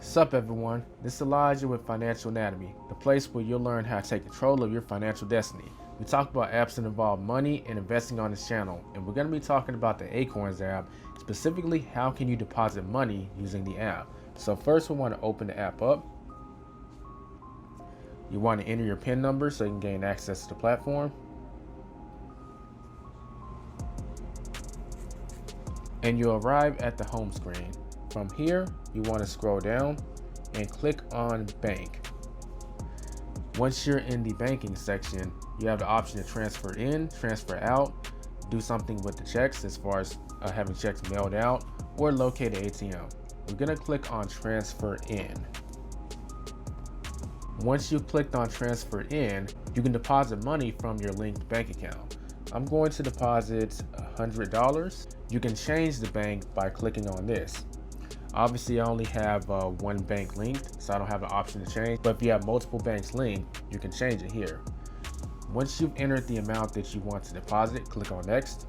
Sup everyone, this is Elijah with Financial Anatomy, the place where you'll learn how to take control of your financial destiny. We talk about apps that involve money and investing on this channel, and we're going to be talking about the Acorns app, specifically how can you deposit money using the app. So first we want to open the app up. You want to enter your PIN number so you can gain access to the platform. And you'll arrive at the home screen. From here, you want to scroll down and click on Bank. Once you're in the banking section, you have the option to transfer in, transfer out, do something with the checks as far as having checks mailed out, or locate an ATM. We're going to click on Transfer In. Once you've clicked on Transfer In, you can deposit money from your linked bank account. I'm going to deposit $100. You can change the bank by clicking on this. Obviously, I only have one bank linked, so I don't have an option to change. But if you have multiple banks linked, you can change it here. Once you've entered the amount that you want to deposit, click on Next.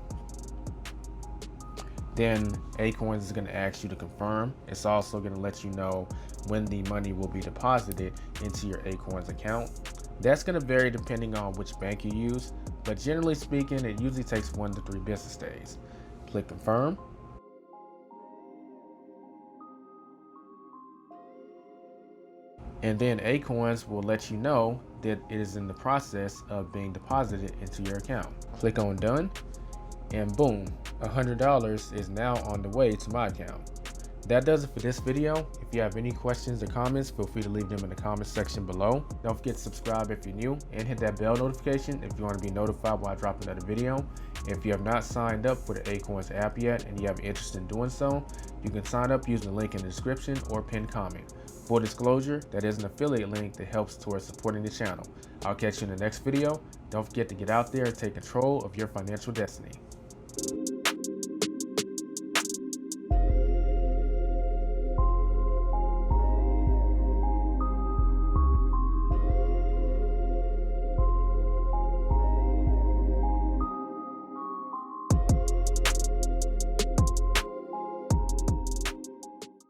Then Acorns is going to ask you to confirm. It's also going to let you know when the money will be deposited into your Acorns account. That's going to vary depending on which bank you use, but generally speaking, it usually takes 1 to 3 business days. Click Confirm. And then Acorns will let you know that it is in the process of being deposited into your account. Click on Done, and boom, $100 is now on the way to my account. That does it for this video. If you have any questions or comments, feel free to leave them in the comment section below. Don't forget to subscribe if you're new and hit that bell notification if you want to be notified when I drop another video. If you have not signed up for the Acorns app yet and you have interest in doing so, you can sign up using the link in the description or pinned comment. Full disclosure, that is an affiliate link that helps towards supporting the channel. I'll catch you in the next video. Don't forget to get out there and take control of your financial destiny.